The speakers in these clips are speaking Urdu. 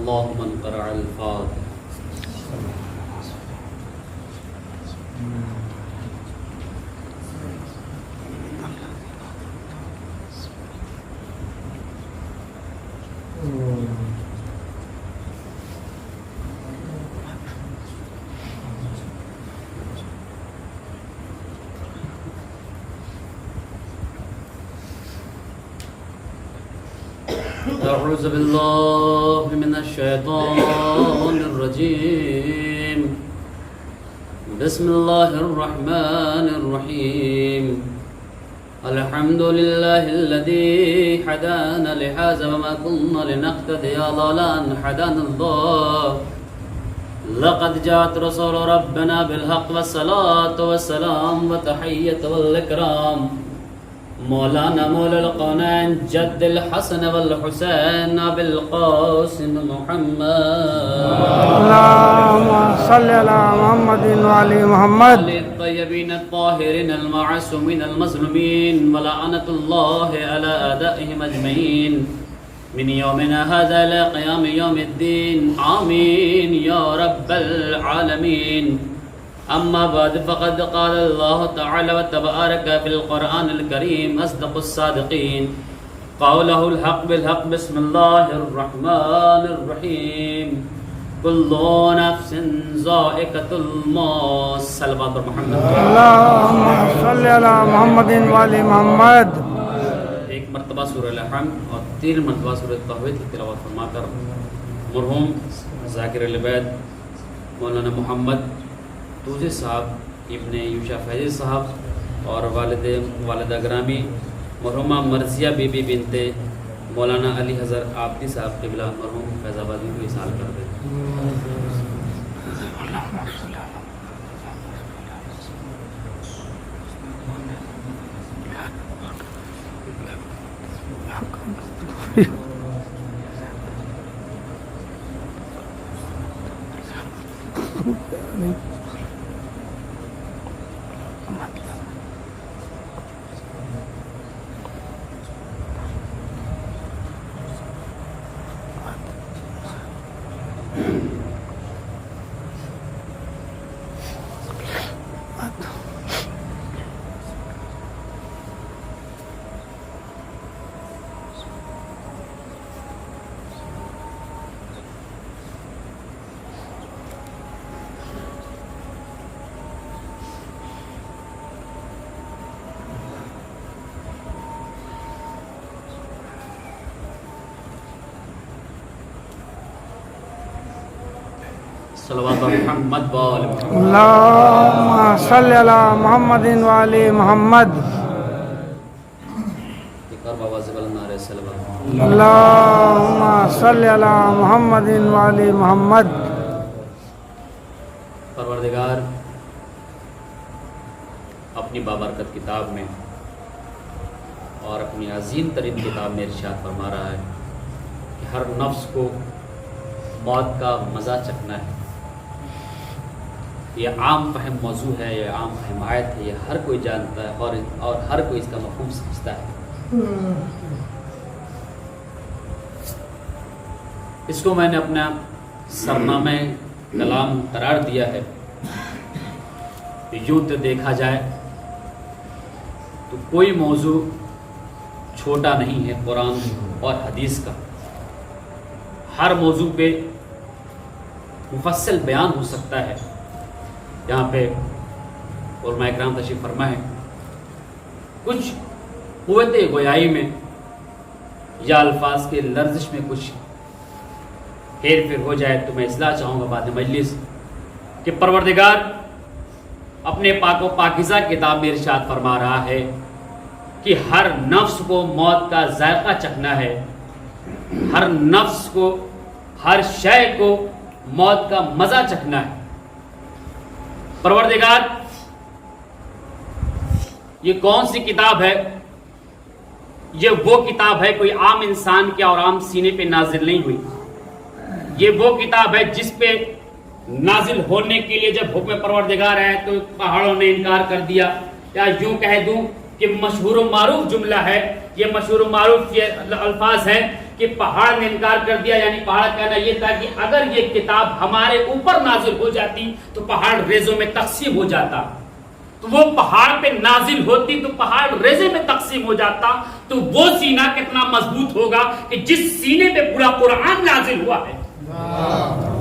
الله من قرأ الفاتحة. أعوذ بالله من الشيطان الرجيم. بسم الله الرحمن الرحيم. الحمد لله الذي هدانا لهذا وما كنا لنهتدي لولا أن هدانا الله. لقد جاءت رسول ربنا بالحق والصلاة والسلام وتحية والإكرام مولانا مولا القونين جد الحسن والحسين بالقاسم محمد. اللهم صل على محمد وعلى محمد الطيبين الطاهرين المعصومين المظلومين ولعنة الله على أعدائهم أجمعين من يومنا هذا إلى قيام يوم الدين. آمين يا رب العالمين. أما بعد فقد قال الله تعالى وتبارك في القرآن الكريم أصدق الصادقين قوله الحق بالحق. بسم الله الرحمن الرحيم. كل نفس ذائقة الموت. صلوات محمد. اللهم صل على محمد وعلى محمد. ایک مرتبہ سورہ الحمد اور 3 مرتبہ سورہ توحید کی تلاوت فرما کر مرحوم ذاکر العبید مولانا محمد توجہ صاحب ابن یوشا فیض صاحب اور والدہ گرامی مرحومہ مرضیہ بی بی بنت مولانا علی حضر آبدی صاحب قبلہ مرحوم فیض آبادی کو اصال کر دیں. صلوات محمد وآل محمد. اللهم صل على محمد وعلى محمد. ایک اور بابا سے بلند نعرہ صلوات. اللهم صل على محمد وعلى محمد. پروردگار اپنی بابرکت کتاب میں اور اپنی عظیم ترین کتاب میں ارشاد فرما رہا ہے کہ ہر نفس کو موت کا مزہ چکھنا ہے. یہ عام فہم موضوع ہے، یہ عام فہم آیت ہے، یہ ہر کوئی جانتا ہے اور ہر کوئی اس کا مفہوم سمجھتا ہے. اس کو میں نے اپنا سرنامہ کلام قرار دیا ہے. یوں تو دیکھا جائے تو کوئی موضوع چھوٹا نہیں ہے قرآن اور حدیث کا. ہر موضوع پہ مفصل بیان ہو سکتا ہے. یہاں پہ علماء اکرام تشریف فرما ہے. کچھ قوت گویائی میں یا الفاظ کے لرزش میں کچھ ہیر پھیر ہو جائے تو میں اصلاح چاہوں گا بعد مجلس کہ پروردگار اپنے پاک و پاکیزہ کتاب میں ارشاد فرما رہا ہے کہ ہر نفس کو موت کا ذائقہ چکھنا ہے. ہر نفس کو، ہر شے کو موت کا مزہ چکھنا ہے. پروردگار یہ کون سی کتاب ہے؟ یہ وہ کتاب ہے، کوئی عام انسان کے اور عام سینے پہ نازل نہیں ہوئی. یہ وہ کتاب ہے جس پہ نازل ہونے کے لیے جب حکم پروردگار ہے تو پہاڑوں نے انکار کر دیا. یا یوں کہہ دوں کہ مشہور و معروف جملہ ہے، یہ مشہور و معروف یہ الفاظ ہے کہ پہاڑ نے انکار کر دیا، یعنی پہاڑ کہنا یہ تھا کہ اگر یہ کتاب ہمارے اوپر نازل ہو جاتی تو پہاڑ ریزوں میں تقسیم ہو جاتا، تو وہ پہاڑ پہ نازل ہوتی تو پہاڑ ریزے میں تقسیم ہو جاتا، تو وہ سینہ کتنا مضبوط ہوگا کہ جس سینے پہ پورا قرآن نازل ہوا ہے،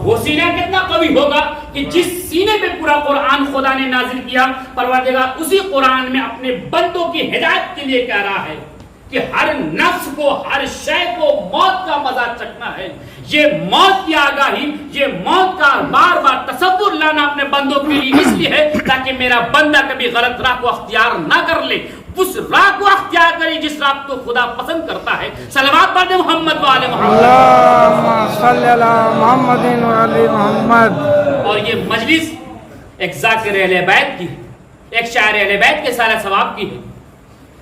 وہ سینہ کتنا قوی ہوگا کہ جس سینے پہ پورا قرآن خدا نے نازل کیا۔ پروردگار اسی قرآن میں اپنے بندوں کی ہدایت کے لیے کہہ رہا ہے کہ ہر نفس کو، ہر شے کو موت کا مزہ چکھنا ہے۔ یہ موت کی آگاہی، یہ موت کا بار بار تصور لانا اپنے بندوں کے لیے اس لیے ہے تاکہ میرا بندہ کبھی غلط راہ کو اختیار نہ کر لے، اس راہ کو اختیار کرے جس راہ کو خدا پسند کرتا ہے۔ صلوات پڑھ دیں محمد و آل محمد، اللہم صلی علی محمد و آل محمد۔ اور یہ مجلس ایک ذاکر اہل بیت کی، ایک شاعر اہل بیت کے سارے ثواب کی ہے،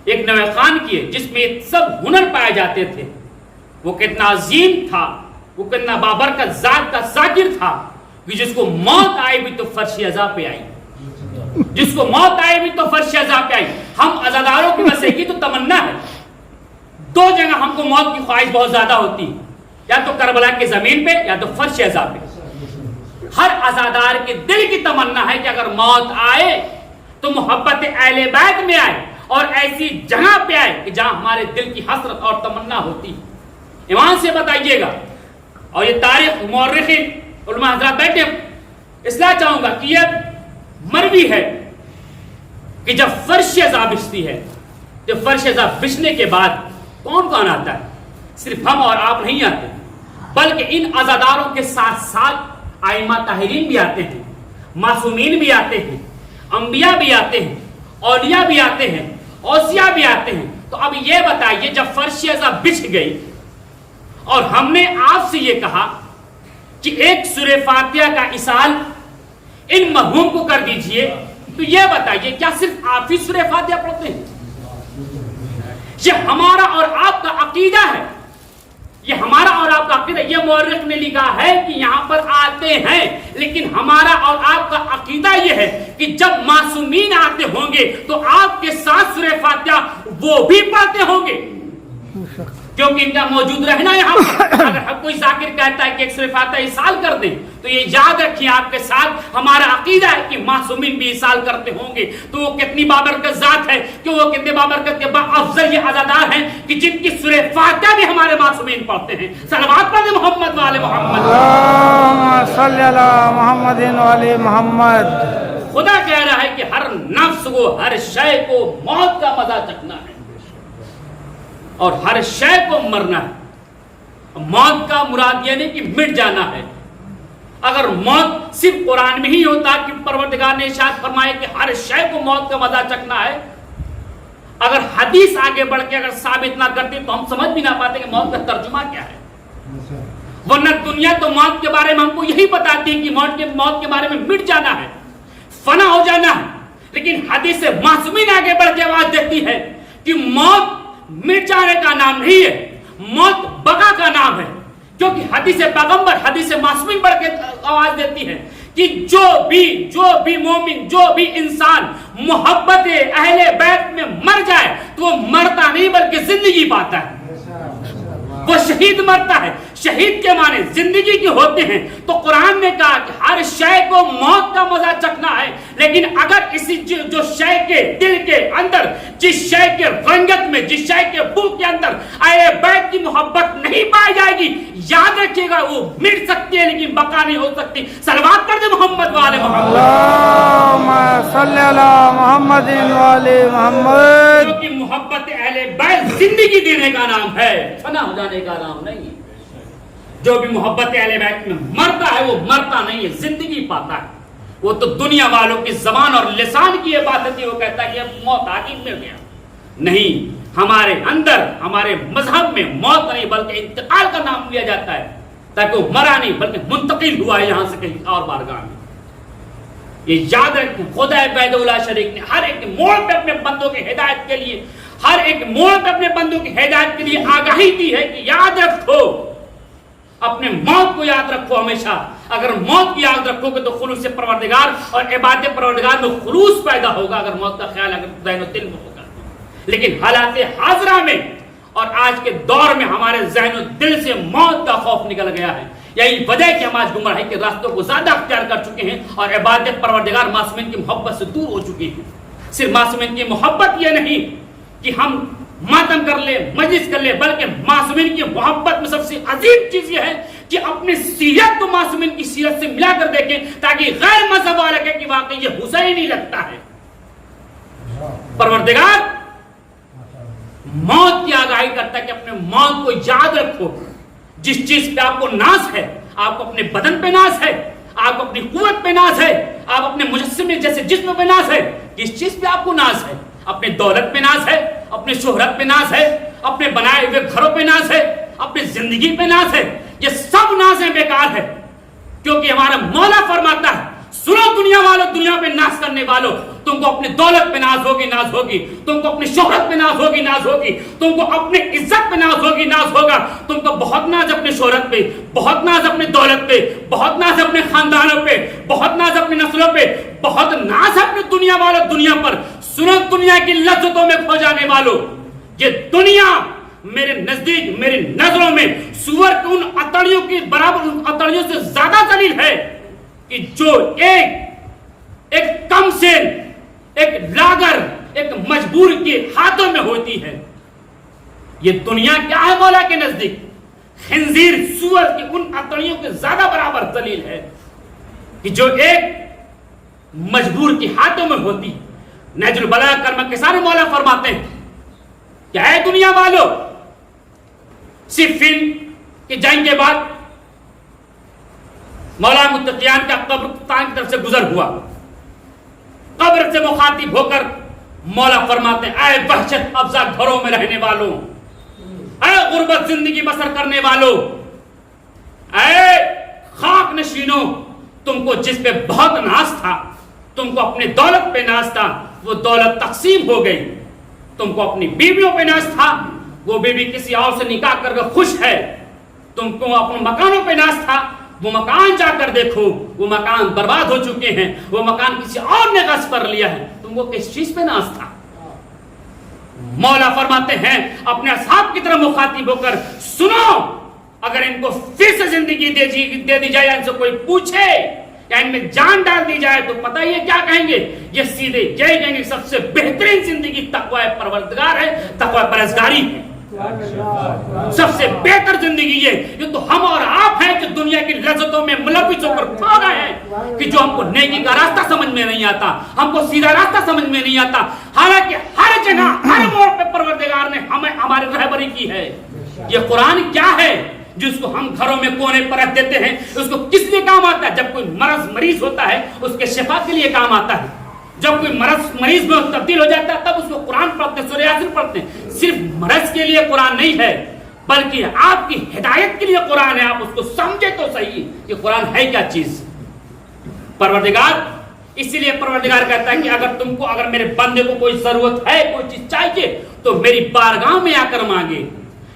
ایک نوے خان کی ہے جس میں سب ہنر پائے جاتے تھے۔ وہ کتنا عظیم تھا، وہ کتنا بابرکت ذات کا ذاکر تھا کہ جس کو موت آئی بھی تو فرش عزا پہ آئی، جس کو موت آئی بھی تو فرش عزا پہ آئی۔ ہم عزاداروں کی بس ایک ہی تو تمنا ہے، دو جگہ ہم کو موت کی خواہش بہت زیادہ ہوتی ہے، یا تو کربلا کی زمین پہ یا تو فرش عزا پہ۔ ہر عزادار کے دل کی تمنا ہے کہ اگر موت آئے تو محبت اہل بیت میں آئے اور ایسی جگہ پہ آئے کہ جہاں ہمارے دل کی حسرت اور تمنا ہوتی۔ ایمان سے بتائیے گا، اور یہ تاریخ مورخین علماء حضرات بیٹھے، اصلاح چاہوں گا کہ یہ مروی ہے کہ جب فرش عزا بچھتی ہے، جب فرش عزا بچھنے کے بعد کون کون آتا ہے؟ صرف ہم اور آپ نہیں آتے، بلکہ ان عزاداروں کے ساتھ ساتھ ائمہ طاہرین بھی آتے ہیں، معصومین بھی آتے ہیں، انبیاء بھی آتے ہیں، اولیاء بھی آتے ہیں، اوصیاء بھی آتے ہیں۔ تو اب یہ بتائیے جب فرش عزا بچھ گئی اور ہم نے آپ سے یہ کہا کہ ایک سورہ فاتحہ کا اصال ان مرحوم کو کر دیجئے، تو یہ بتائیے کیا صرف آپ ہی سورہ فاتحہ پڑھتے ہیں؟ یہ ہمارا اور آپ کا عقیدہ ہے، یہ ہمارا اور آپ کا عقیدہ۔ یہ مورخ نے لکھا ہے کہ یہاں پر آتے ہیں، لیکن ہمارا اور آپ کا عقیدہ یہ ہے کہ جب معصومین آتے ہوں گے تو آپ کے ساتھ سورہ فاتحہ وہ بھی پڑھتے ہوں گے، کیونکہ ان کا موجود رہنا یہاں پر۔ اگر کوئی ذاکر کہتا ہے کہ ایک سورہ فاتحہ اصال کر دیں تو یہ یاد رکھیں آپ کے ساتھ ہمارا عقیدہ ہے کہ معصومین بھی اصال کرتے ہوں گے۔ تو وہ کتنی بابرکت ذات ہے کہ وہ کتنے بابرکت کے افضل یہ عزادار ہیں کہ جن کی سورہ فاتحہ بھی ہمارے معصومین پڑھتے ہیں۔ صلوات پڑھ دیں محمد و آل محمد، اللہم صلی علی محمد و آل محمد۔ خدا کہہ رہا ہے کہ ہر نفس کو، ہر شے کو موت کا مزہ چکھنا ہے اور ہر شے کو مرنا ہے۔ موت کا مراد یہ نہیں کہ مٹ جانا ہے۔ اگر موت صرف قرآن میں ہی ہوتا کہ پروردگار نے ارشاد فرمایا کہ ہر شے کو موت کا مزہ چکھنا ہے، اگر حدیث آگے بڑھ کے اگر ثابت نہ کرتی تو ہم سمجھ بھی نہ پاتے کہ موت کا ترجمہ کیا ہے۔ ورنہ دنیا تو موت کے بارے میں ہم کو یہی بتاتی ہے کہ موت کے بارے میں مٹ جانا ہے، فنا ہو جانا ہے، لیکن حدیث معصومین آگے بڑھ کے آواز دیتی ہے کہ موت مٹ جانے کا نام نہیں ہے، موت بقا کا نام ہے، کیونکہ حدیث پیغمبر، حدیث معصومین بڑھ کے آواز دیتی ہے کہ جو بھی مومن، جو بھی انسان محبت اہل بیت میں مر جائے تو وہ مرتا نہیں بلکہ زندگی پاتا ہے، وہ شہید مرتا ہے۔ شہید کے معنی زندگی کے ہوتے ہیں۔ تو قرآن نے کہا کہ ہر شے کو موت کا مزہ چکھنا ہے، لیکن اگر اسی جو شے کے دل کے اندر، جس شے کے رنگت میں، جس شے کے بو کے اندر اہل بیت کی محبت نہیں پائی جائے گی، یاد رکھیے گا وہ مٹ سکتی ہے لیکن بقا نہیں ہو سکتی۔ صلوات کر دیں محمد و آل محمد، اللہم صلی علی محمد و آل محمد۔ کیونکہ محبت اہل بیت زندگی دینے کا نام ہے، فنا ہو جانے کا نام نہیں ہے۔ جو بھی محبت اہل بیت میں مرتا ہے وہ مرتا نہیں ہے، زندگی پاتا ہے۔ وہ تو دنیا والوں کی زبان اور لسان کی یہ بات تھی، وہ کہتا ہے کہ موت آگے مل گیا، نہیں، ہمارے اندر، ہمارے مذہب میں موت نہیں بلکہ انتقال کا نام لیا جاتا ہے، تاکہ وہ مرا نہیں بلکہ منتقل ہوا ہے یہاں سے کہیں اور بارگاہ میں۔ یہ یاد رکھیں، خدا وحدہ لا شریک نے ہر ایک موڑ پہ اپنے بندوں کی ہدایت کے لیے، ہر ایک موڑ پہ اپنے بندوں کی ہدایت کے لیے آگاہی دی ہے کہ یاد رکھو، اپنے موت کو یاد رکھو ہمیشہ۔ اگر موت کی یاد رکھو گے تو خلوص پروردگار اور عبادت پروردگار میں خلوص پیدا ہوگا، اگر موت کا خیال اگر ذہن و دل میں ہوگا۔ لیکن حالات حاضرہ میں اور آج کے دور میں ہمارے ذہن و دل سے موت کا خوف نکل گیا ہے. یہی وجہ ہے کہ ہم آج گمراہی کے راستوں کو زیادہ اختیار کر چکے ہیں اور عبادت پروردگار معصومین کی محبت سے دور ہو چکے ہیں. صرف معصومین کی محبت یہ نہیں کہ ہم ماتم کر لیں, مجلس کر لیں, بلکہ معصومین کی محبت میں سب سے عظیم چیز یہ ہے کہ اپنی سیرت کو معصومین کی سیرت سے ملا کر دیکھیں تاکہ غیر مذہب والے کہیں کہ واقعی یہ حسینی لگتا ہے. پروردگار موت کی آگاہی کرتا ہے کہ اپنے موت کو یاد رکھو. جس چیز پہ آپ کو ناز ہے, آپ کو اپنے بدن پہ ناز ہے, آپ کو اپنی قوت پہ ناز ہے, آپ اپنے مجسمے جیسے جسم پہ ناز ہے, کس چیز پہ آپ کو ناز ہے؟ اپنے دولت پہ ناز ہے, اپنے شہرت پہ ناز ہے, اپنے بنائے ہوئے گھروں پہ ناز ہے, اپنی زندگی پہ ناز ہے. یہ سب نازیں بیکار ہے, کیونکہ ہمارا مولا فرماتا ہے سنو دنیا والوں, دنیا پہ ناز کرنے والوں, تم کو اپنی دولت پہ ناز ہوگی, ناز ہوگی, تم کو اپنی شہرت پہ ناز ہوگی, ناز ہوگی, تم کو اپنی عزت پہ ناز ہوگی, ناز ہوگا, تم کو بہت ناز اپنی شہرت پہ, بہت ناز اپنی دولت پہ, بہت ناز اپنے خاندانوں پہ, بہت ناز اپنی نسلوں پہ, بہت ناز اپنی دنیا والوں دنیا پر. سنو دنیا کی لذتوں میں کھو جانے والوں, یہ دنیا میرے نزدیک, میری نظروں میں سور کے ان اتڑیوں کی برابر, ان اتڑیوں سے زیادہ ذلیل ہے کہ جو ایک کم سین, ایک لاگر, ایک مجبور کے ہاتھوں میں ہوتی ہے. یہ دنیا کیا ہے مولا کے نزدیک؟ خنزیر, سور کی ان اتڑیوں کے زیادہ برابر ذلیل ہے کہ جو ایک مجبور کے ہاتھوں میں ہوتی. نہج البلاغہ کرم کے سارے مولا فرماتے ہیں کہ اے دنیا والو, صفین کی جنگ کے بعد مولا متقیان کا قبرستان کی طرف سے گزر ہوا. قبر سے مخاطب ہو کر مولا فرماتے ہیں اے وحشت افزا گھروں میں رہنے والوں, اے غربت زندگی بسر کرنے والوں, اے خاک نشینوں, تم کو جس پہ بہت ناز تھا, تم کو اپنی دولت پہ ناز تھا, وہ دولت تقسیم ہو گئی. تم کو اپنی بیویوں پہ ناز تھا, وہ بیوی کسی اور سے نکاح کر کے خوش ہے. تم کو اپنے مکانوں پہ ناز تھا, وہ مکان جا کر دیکھو, وہ مکان برباد ہو چکے ہیں, وہ مکان کسی اور نے غصب کر لیا ہے. تم کو کس چیز پہ ناز تھا؟ مولا فرماتے ہیں اپنے اصحاب کی طرف مخاطب ہو کر سنو, اگر ان کو پھر سے زندگی دے دی جائے, ان سے کوئی پوچھے یا ان میں جان ڈال دی جائے تو پتہ یہ کیا کہیں گے؟ یہ سیدھے یہی کہیں گے سب سے بہترین زندگی تقوی پروردگار ہے, تقوی پرہیزگاری ہے. سب سے بہتر زندگی یہ تو ہم اور آپ ہیں جو دنیا کی لذتوں میں ملوث ہو کر کھو رہے ہیں کہ جو ہم کو نیکی کا راستہ سمجھ میں نہیں آتا, ہم کو سیدھا راستہ سمجھ میں نہیں آتا. حالانکہ ہر جگہ, ہر موڑ پہ پروردگار نے ہمیں ہماری رہبری کی ہے. یہ قرآن کیا ہے جس کو ہم گھروں میں کونے پر رکھ دیتے ہیں؟ اس کو کس لیے کام آتا ہے؟ جب کوئی مریض ہوتا ہے اس کے شفا کے لیے کام آتا ہے. جب کوئی مریض میں تبدیل ہو جاتا ہے تب اس کو قرآن پڑھتے ہیں, سورہ یاسین پڑھتے ہیں. صرف مرض کے لیے قرآن نہیں ہے, بلکہ آپ کی ہدایت کے لیے قرآن ہے. آپ اس کو سمجھے تو صحیح کہ قرآن ہے کیا چیز. پروردگار, اسی لیے پروردگار کہتا ہے کہ اگر میرے بندے کو کوئی ضرورت ہے, کوئی چیز چاہیے تو میری بارگاہ میں آ کر مانگے.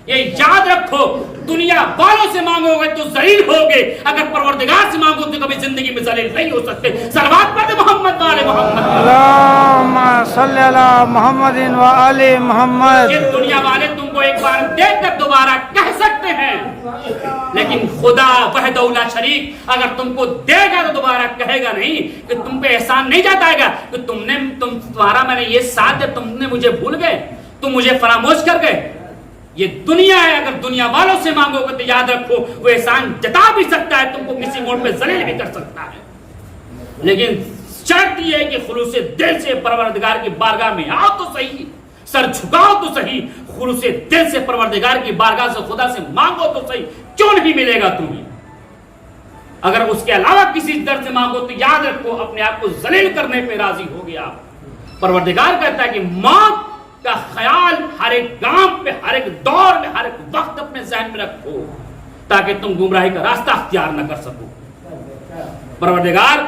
یہ یاد رکھو, دنیا والوں سے مانگو گے تو ذلیل ہوگے, اگر پروردگار سے مانگو تو کبھی زندگی میں ذلیل نہیں ہو سکتے. صلوات پڑھ محمد والے محمد, اللہم صلی علی محمد و آل محمد. یہ دنیا والے تم کو ایک بار دیکھ کر دوبارہ کہہ سکتے ہیں, لیکن خدا وحدہ لا شریک اگر تم کو دے گا تو دوبارہ کہے گا نہیں کہ تم پہ احسان نہیں جاتائے گا کہ تمہارا میں نے یہ ساتھ دیا, تم نے مجھے بھول گئے, تم مجھے فراموش کر گئے. یہ دنیا ہے, اگر دنیا والوں سے مانگو گے تو یاد رکھو وہ احسان جتا بھی سکتا ہے, تم کو کسی موڑ پہ ذلیل بھی کر سکتا ہے. لیکن شرط یہ ہے کہ خلوص دل سے پروردگار کی بارگاہ میں آؤ تو صحیح, سر جھکاؤ تو صحیح, خلوص دل سے پروردگار کی بارگاہ سے خدا سے مانگو تو صحیح. کیوں نہیں ملے گا تمہیں؟ اگر اس کے علاوہ کسی در سے مانگو تو یاد رکھو اپنے آپ کو ذلیل کرنے پہ راضی ہو گیا. پروردگار کہتا ہے کہ موت کا خیال ہر ایک گام پہ, ہر ایک دور میں, ہر ایک وقت اپنے ذہن میں رکھو تاکہ تم گمراہی کا راستہ اختیار نہ کر سکو. پروردگار,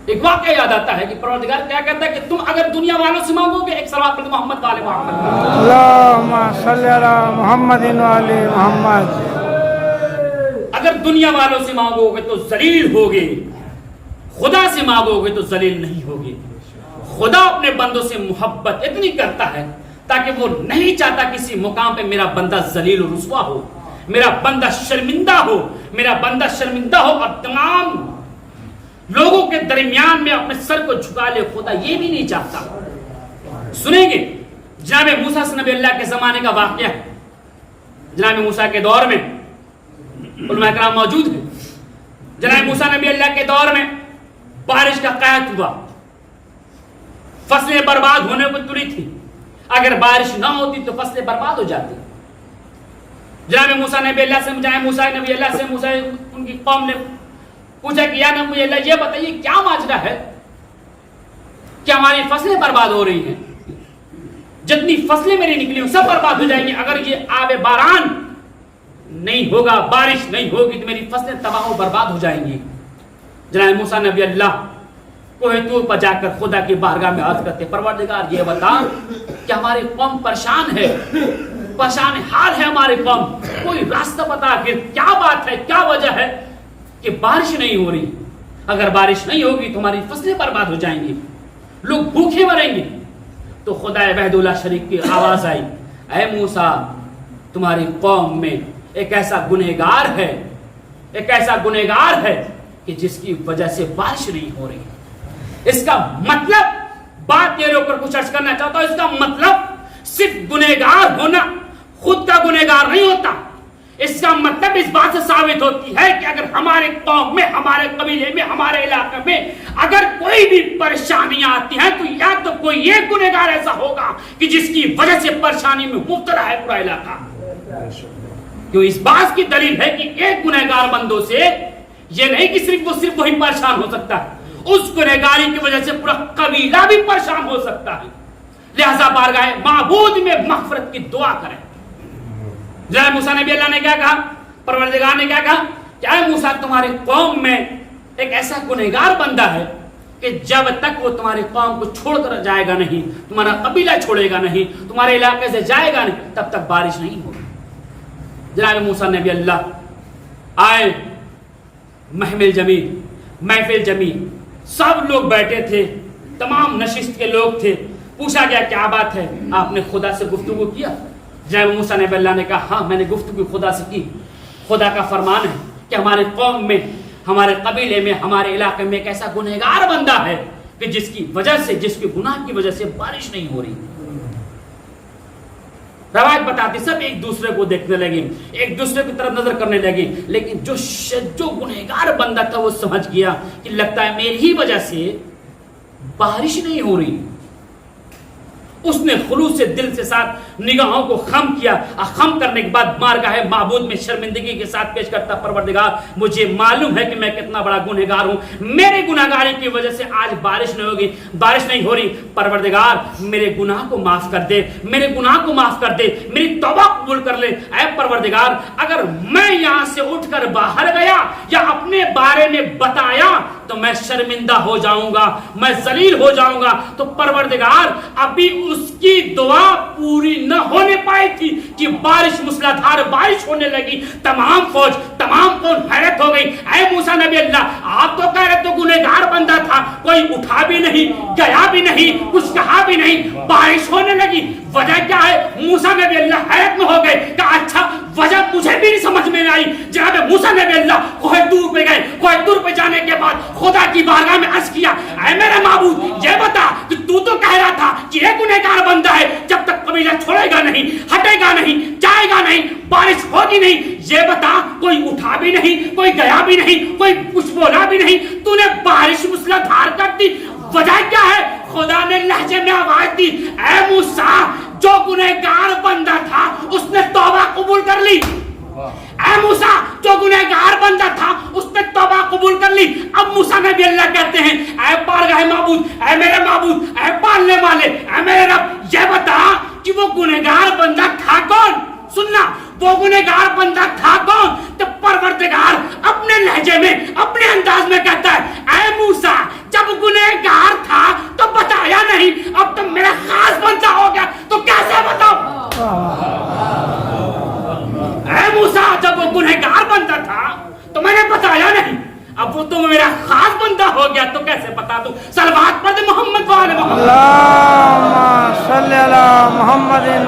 ایک واقعہ یاد آتا ہے کہ پروردگار کیا کہتا ہے کہ تم اگر دنیا والوں سے مانگو گے, ایک صلوات پڑھ محمد والے محمد, اللہم صلی علی محمد و آل محمد. اگر دنیا والوں سے مانگو گے تو ذلیل ہوگے, خدا سے مانگو گے تو ذلیل نہیں ہوگے. خدا اپنے بندوں سے محبت اتنی کرتا ہے تاکہ وہ نہیں چاہتا کسی مقام پہ میرا بندہ ذلیل و رسوا ہو، میرا بندہ شرمندہ ہو، میرا بندہ شرمندہ ہو اور تمام لوگوں کے درمیان میں اپنے سر کو جھکا لے، خدا یہ بھی نہیں چاہتا۔ سنیں گے جناب موسیٰ نبی اللہ کے زمانے کا واقعہ ہے۔ جناب موسیٰ کے دور میں علماء کرام موجود ہیں۔ جناب موسیٰ نبی اللہ کے دور میں بارش کا قحط ہوا، فصلیں برباد ہونے کو تلی تھی، اگر بارش نہ ہوتی تو فصلیں برباد ہو جاتی۔ جناب موسیٰ نبی اللہ سے موسیٰ ان کی قوم نے پوچھا کہ یا نبی اللہ یہ بتائیے کیا ماجرا ہے کہ ہماری فصلیں برباد ہو رہی ہیں، جتنی فصلیں میری نکلی ہوں سب برباد ہو جائیں گی، اگر یہ آب باران نہیں ہوگا، بارش نہیں ہوگی تو میری فصلیں تباہ و برباد ہو جائیں گی۔ جناب موسیٰ نبی اللہ کوہ طور پر جا کر خدا کی بارگاہ میں عرض کرتے، پروردگار یہ بتا کہ ہماری قوم پریشان ہے، پریشان حال ہے ہماری قوم، کوئی راستہ بتا کہ کیا بات ہے، کیا وجہ ہے کہ بارش نہیں ہو رہی، اگر بارش نہیں ہوگی تو ہماری فصلیں برباد ہو جائیں گی، لوگ بھوکے مریں گے۔ تو خدا وحدہ لا شریک کی آواز آئی، اے موسیٰ تمہاری قوم میں ایک ایسا گنہگار ہے، ایک ایسا گنہگار ہے کہ جس کی وجہ سے بارش نہیں ہو رہی۔ اس کا مطلب بات میرے اوپر کچھ عرض کرنا چاہتا ہوں، اس کا مطلب صرف گنہگار ہونا خود کا گنہگار نہیں ہوتا، اس کا مطلب اس بات سے ثابت ہوتی ہے کہ اگر ہمارے قوم میں، ہمارے قبیلے میں، ہمارے علاقے میں اگر کوئی بھی پریشانیاں آتی ہیں تو یا تو کوئی ایک گنہگار ایسا ہوگا کہ جس کی وجہ سے پریشانی میں مبتلا ہے پورا علاقہ۔ کیوں اس بات کی دلیل ہے کہ ایک گنہگار بندوں سے یہ نہیں کہ صرف وہی پریشان ہو سکتا ہے، اس گنہگاری کی وجہ سے پورا قبیلہ بھی پریشان ہو سکتا ہے۔ لہذا بارگاہ معبود میں مغفرت کی دعا کریں۔ جناب موسیٰ نبی اللہ نے کیا کہا، پروردگار نے کیا کہا کہ اے موسیٰ تمہاری قوم میں ایک ایسا گنہگار بندہ ہے کہ جب تک وہ تمہاری قوم کو چھوڑ کر جائے گا نہیں، تمہارا قبیلہ چھوڑے گا نہیں، تمہارے علاقے سے جائے گا نہیں، تب تک بارش نہیں ہوگی۔ جناب موسیٰ نبی اللہ آئے، محفل جمی، سب لوگ بیٹھے تھے، تمام نشست کے لوگ تھے، پوچھا گیا کیا بات ہے، آپ نے خدا سے گفتگو کیا؟ جناب موسیٰ نبی اللہ نے کہا ہاں میں نے گفتگو خدا سے کی، خدا کا فرمان ہے کہ ہمارے قوم میں، ہمارے قبیلے میں، ہمارے علاقے میں ایک ایسا گنہگار بندہ ہے کہ جس کی وجہ سے، جس کے گناہ کی وجہ سے بارش نہیں ہو رہی۔ روایت بتاتی سب ایک دوسرے کو دیکھنے لگے، ایک دوسرے کی طرف نظر کرنے لگے، لیکن جو گنہگار بندہ تھا وہ سمجھ گیا کہ لگتا ہے میری ہی وجہ سے بارش نہیں ہو رہی۔ اس نے خلوص سے دل سے ساتھ نگاہوں کو خم کیا، خم کرنے کے بعد بارگاہ معبود میں شرمندگی کے ساتھ پیش کرتا، پروردگار مجھے معلوم ہے کہ میں کتنا بڑا گنہگار ہوں، میرے گناہگاری کی وجہ سے آج بارش نہیں ہوگی، بارش نہیں ہو رہی، پروردگار میرے گناہ کو معاف کر دے، میرے گناہ کو معاف کر دے، میری توبہ قبول کر لے۔ اے پروردگار اگر میں یہاں سے اٹھ کر باہر گیا یا اپنے بارے میں بتایا تو میں شرمندہ ہو جاؤں گا، میں ذلیل ہو جاؤں گا۔ تو پروردگار ابھی اس کی دعا پوری نہ ہونے پائی تھی کہ بارش موسلادھار بارش ہونے لگی، تمام فوج، تمام قوم حیرت ہو گئی۔ اے موسیٰ نبی اللہ آپ تو کہہ رہے تو گنہگار بندہ تھا، کوئی اٹھا بھی نہیں، گیا بھی نہیں، کچھ کہا بھی نہیں، بارش ہونے لگی، وجہ کیا ہے؟ موسیٰ نبی اللہ حیرت میں ہو گئے کہ اچھا وجہ مجھے بھی نہیں سمجھ میں آئی۔ جناب موسیٰ نبی اللہ کوہ طور پہ گئے، کوہ طور پہ جانے کے بعد خدا کی بارگاہ میں عرض کیا، اے میرے معبود یہ بتا کہ تو کہہ رہا تھا کہ یہ گنہگار بندہ ہے، جب تک قبیلہ چھوڑے گا نہیں، ہٹے گا نہیں، جائے گا نہیں، بارش ہوگی نہیں، یہ بتا کوئی اٹھا بھی نہیں، کوئی گیا بھی نہیں، کوئی کچھ بولا بھی نہیں، تو نے بارش موسلادھار کر دی، وجہ کیا ہے؟ خدا نے لہجے میں آواز دی، اے موسیٰ جو گنہگار بندہ تھا اس نے توبہ قبول کر لی، اے موسیٰ جو گنہگار بندہ تھا اس نے توبہ قبول کر لی۔ اب موسیٰ نبی اللہ کہتے ہیں اے بارگاہ معبود، اے میرے معبود، اے پالنے والے، اے میرے رب یہ بتا کہ وہ گنہگار بندہ تھا کون؟ سننا، وہ گنہگار بندہ تھا کون؟ تو پروردگار اپنے لہجے میں، اپنے انداز میں کہتا ہے اے موسیٰ جب گنہگار تھا تو بتایا نہیں، اب تو میرا خاص بندہ ہو گیا تو کیسے بتاؤں؟ اے موسیٰ جب وہ گنہگار بندہ تھا تو میں نے بتایا نہیں، اب وہ تو میرا خاص بندہ ہو گیا تو کیسے بتا دوں؟ صلوات پڑھ محمد والے محمد، اللہم صلی علی محمد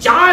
4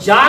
4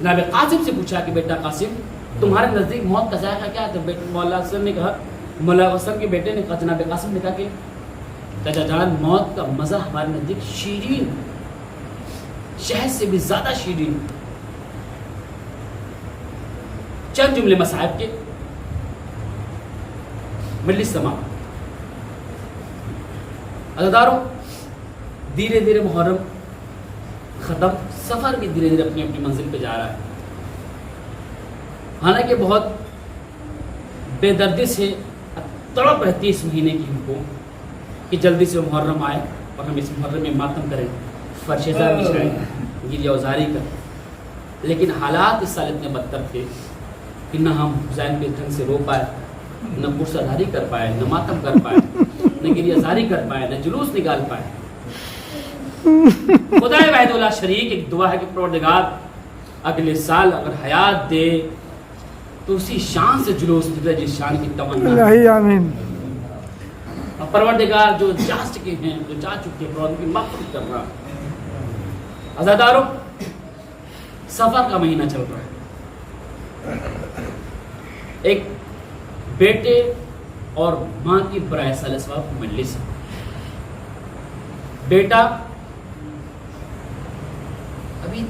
جناب قاسم سے پوچھا کہ بیٹا قاسم تمہارے نزدیک موت کا ذائقہ کیا ہے؟ تو مولا حسن نے کہا، مولا حسن کے بیٹے نے کہا، جناب قاسم نے کہا کہ چچا جان موت کا مزہ ہمارے نزدیک شیرین، شہد سے بھی زیادہ شیرین۔ چند جملے مصاحب کے مجلس سماعت۔ عزاداروں، دھیرے دھیرے محرم ختم، سفر بھی دھیرے دھیرے اپنی اپنی منزل پہ جا رہا ہے۔ حالانکہ بہت بے دردی سے تڑپ رہتی ہے اس مہینے کی ہم کو کہ جلدی سے محرم آئے اور ہم اس محرم میں ماتم کریں، فرشیزہ بچھائیں، گریہ وزاری کریں۔ لیکن حالات اس سال اتنے بدتر تھے کہ نہ ہم حسین کے ڈھنگ سے رو پائے، نہ پرسہ دھاری کر پائے، نہ ماتم کر پائے، نہ گریہ زاری کر پائے، نہ جلوس نکال پائے۔ خدا وحید اللہ شریک ایک دعا ہے کہ پروردگار اگلے سال اگر حیات دے تو اسی شان سے جلوس نکلے جس شان کی تمنا الہی آمین۔ اور پروردگار جو جا چکے ہیں، جو جا چکے ہیں، پروردگار کی مغفرت کر رہا۔ عزاداروں، سفر کا مہینہ چل رہا ہے، ایک بیٹے اور ماں کی برائے صالح ثواب کی مجلس ہے۔ بیٹا ابھی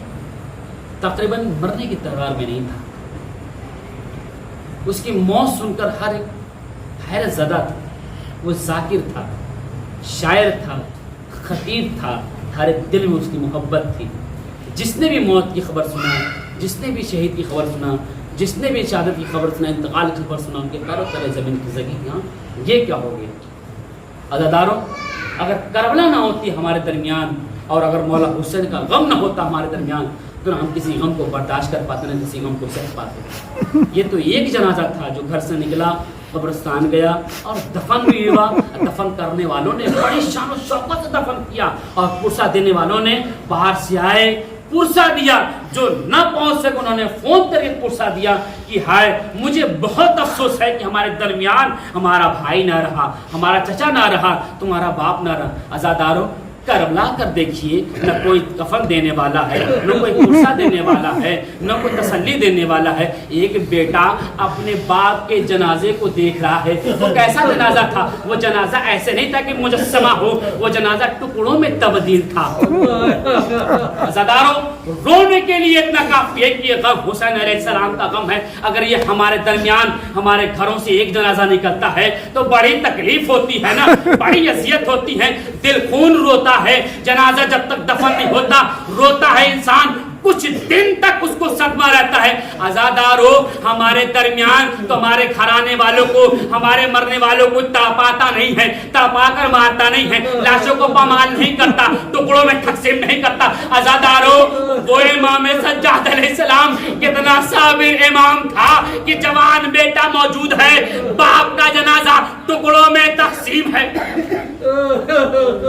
تقریباً مرنے کی تلوار میں نہیں تھا، اس کی موت سن کر ہر ایک حیرت زدہ تھا۔ وہ ذاکر تھا، شاعر تھا، خطیب تھا، ہر ایک دل میں اس کی محبت تھی۔ جس نے بھی موت کی خبر سنا، جس نے بھی شہید کی خبر سنا، جس نے بھی شہادت کی خبر سنا، انتقال کی خبر سنا، ان کے پیروں تلے زمین کھسکی کہ ہاں یہ کیا ہو گیا۔ عزاداروں، اگر کربلا نہ ہوتی ہمارے درمیان اور اگر مولا حسین کا غم نہ ہوتا ہمارے درمیان تو ہم کسی غم کو برداشت کر پاتے، نہ کسی غم کو سہ پاتے۔ یہ تو ایک جنازہ تھا جو گھر سے نکلا، قبرستان گیا اور دفن بھی ہوا۔ دفن کرنے والوں نے بڑی شان و شوقت سے دفن کیا اور پرسہ دینے والوں نے باہر سے آئے، پرسہ دیا۔ جو نہ پہنچ سکے انہوں نے فون کر کے پرسہ دیا کہ ہائے مجھے بہت افسوس ہے کہ ہمارے درمیان ہمارا بھائی نہ رہا، ہمارا چچا نہ رہا، تمہارا باپ نہ رہا۔ عزاداروں، کربلا کر دیکھیے، نہ کوئی کفن دینے والا ہے، نہ کوئی پرسہ دینے والا ہے، نہ کوئی تسلی دینے والا ہے۔ ایک بیٹا اپنے باپ کے جنازے کو دیکھ رہا ہے۔ وہ کیسا جنازہ تھا؟ وہ جنازہ ایسے نہیں تھا کہ مجسمہ ہو، وہ جنازہ ٹکڑوں میں تبدیل تھا۔ عزاداروں، رونے کے لیے اتنا کافی ہے کہ یہ غم حسین علیہ السلام کا غم ہے۔ اگر یہ ہمارے درمیان ہمارے گھروں سے ایک جنازہ نکلتا ہے تو بڑی تکلیف ہوتی ہے نا، بڑی اذیت ہوتی ہے، دل خون روتا ہے۔ جنازہ جب تک دفن نہیں ہوتا روتا ہے انسان، کچھ دن تک اس کو صدمہ رہتا ہے۔ عزادارو، ہمارے درمیان تو ہمارے گھرانے والوں کو، ہمارے مرنے والوں کو تاپاتا نہیں ہے، تاپا کر مارتا نہیں ہے، لاشوں کو پامال نہیں کرتا، ٹکڑوں میں تقسیم نہیں کرتا۔ عزادارو، وہ امام سجاد علیہ السلام کتنا صابر امام تھا کہ جوان بیٹا موجود ہے، باپ کا جنازہ ٹکڑوں میں تقسیم ہے۔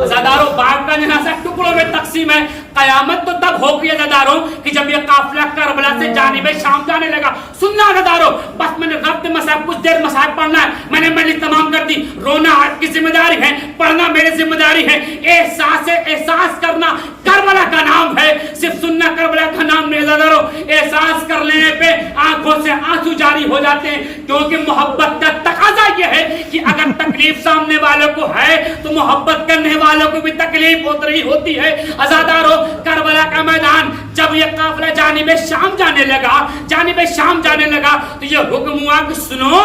عزادارو، باپ کا جنازہ ٹکڑوں میں تقسیم ہے۔ قیامت تو تب ہوگی عزادارو کہ جب یہ قافلہ کربلا سے جانب شام جانے لگا۔ سننا عزادارو، بس میں نے ربط مصحف کچھ دیر مصحف پڑھنا ہے، میں نے مجلس تمام کر دی۔ رونا آپ کی ذمہ داری ہے، پڑھنا میری ذمہ داری ہے۔ احساس کرنا کربلا کا نام ہے، صرف سننا کربلا کا نام نہیں عزادارو۔ احساس کر لینے پہ آنکھوں سے آنسو جاری ہو جاتے ہیں، کیونکہ محبت کا تقاضا یہ ہے کہ اگر تکلیف سامنے والوں کو ہے تو محبت کرنے والوں کو بھی تکلیف ہوتی ہے۔ عزادارو، کربلا کا میدان جب یہ قافلہ جانب شام جانے لگا تو یہ حکم ہوا کہ سنو،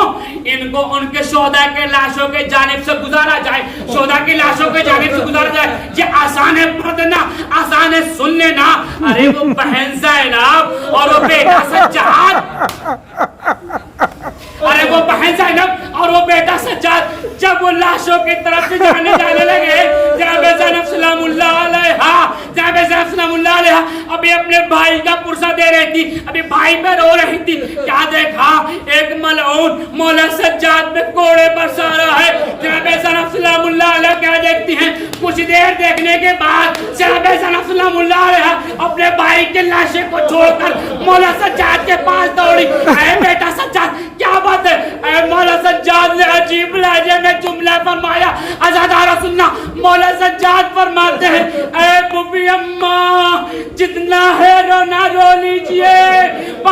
ان کو ان کے شہداء کے لاشوں کے جانب سے گزارا جائے، شہداء کی لاشوں کے جانب سے گزارا جائے۔ یہ آسان ہے پڑھنا، آسان ہے سن لینا۔ ارے وہ بہن زینب اور وہ بیٹا سجاد، ارے وہ بہن زینب اور وہ بیٹا سجاد جب وہ لاشوں کی طرف سے جانے لگے، جناب زینب سلام اللہ علیہا ابھی اپنے بھائی کا پرسہ دے رہی تھی، ابھی بھائی پہ رو رہی تھی، کیا دیکھا؟ ایک ملعون مولا سجاد میں کوڑے برسا رہا ہے۔ جناب زینب سلام اللہ علیہ کیا دیکھتی ہیں؟ کچھ دیر دیکھنے کے بعد جناب زینب سلام اللہ علیہ اپنے بھائی کے لاشے کو چھوڑ کر مولا سجاد کے پاس دوڑی۔ اے بیٹا سجاد، کیا بات ہے؟ اے مولا سجاد نے عجیب لہجے میں جملہ فرمایا۔ عزادارہ سننا، مولا سجاد فرماتے ہیں، اے بوبی اماں، جتنا ہے رونا رو لیجئے،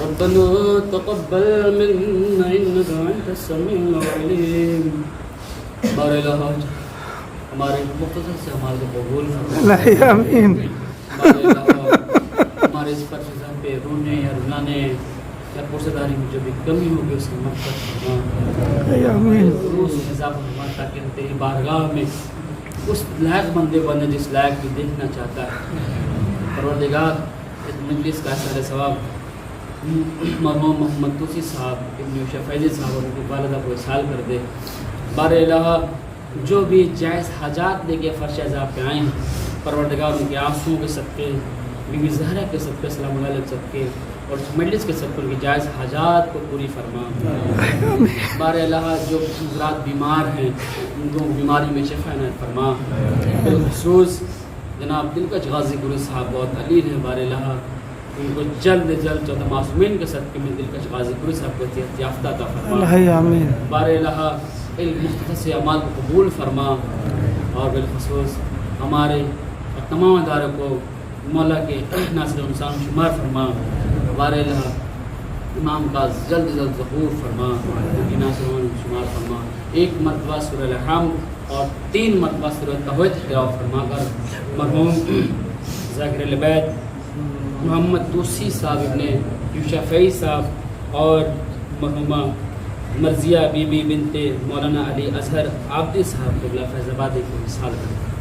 ربنا تقبل منا إنك أنت السميع العليم. ہمارے الہاج ہمارے مختصر سے ہمارے کو قبول فرما. آمین. ہمارے اس پر پہ رونے یا رلانے یا پرسداری میں جو بھی کمی ہوگی اس کی مغفرت فرما. آمین. روز اضافہ فرما تاکہ ہم تیری بارگاہ میں اس لائق بندے بنے جس لائق بھی دیکھنا چاہتا ہے. پروردگار اس مجلس کا اثر ثواب مرحوم محمد توسی صاحب ابن یوشع فیضی صاحب اور ان کی والدہ کو اصحال کر دے. بار الہ جو بھی جائز حاجات لے کے فرش عذاب پہ آئے ہیں پروردگار ان کے آنسوؤں کے صدقے بی بی زہرا کے صدقے سلام اللہ علیہ صدقے اور اس مجلس کے صدقے ان کی جائز حاجات کو پوری فرما. بار الہ جو حضرات بیمار ہیں ان کو بیماری میں شفا عنایت فرما. بالخصوص جناب دلکش غازی گرو صاحب بہت علیل ہیں. بار الہ ان کو جلد جلد چودہ معصومین کے صدقے میں دلکش غازی گرو صاحب کو عطیت یافتہ عطا فرما. آمین. بار الہ علم مختصر سے اعمال کو قبول فرما اور بالخصوص ہمارے اور تمام اداروں کو مولا کے ناصر انسان شمار فرما، ہمارے امام کا جلد از جلد ظہور فرما، ان کی ناصر شمار فرما، ایک مرتبہ سورہ الحمد اور 3 مرتبہ سورہ توحید تلاوت فرما کر مرحوم ذاکر البیت محمد توسی صاحب ابن یوشا فیض صاحب اور مرحومہ مرضیہ بی بی بنت مولانا علی اظہر عابدی صاحب قبلہ فیض آبادی کو مثال کریں۔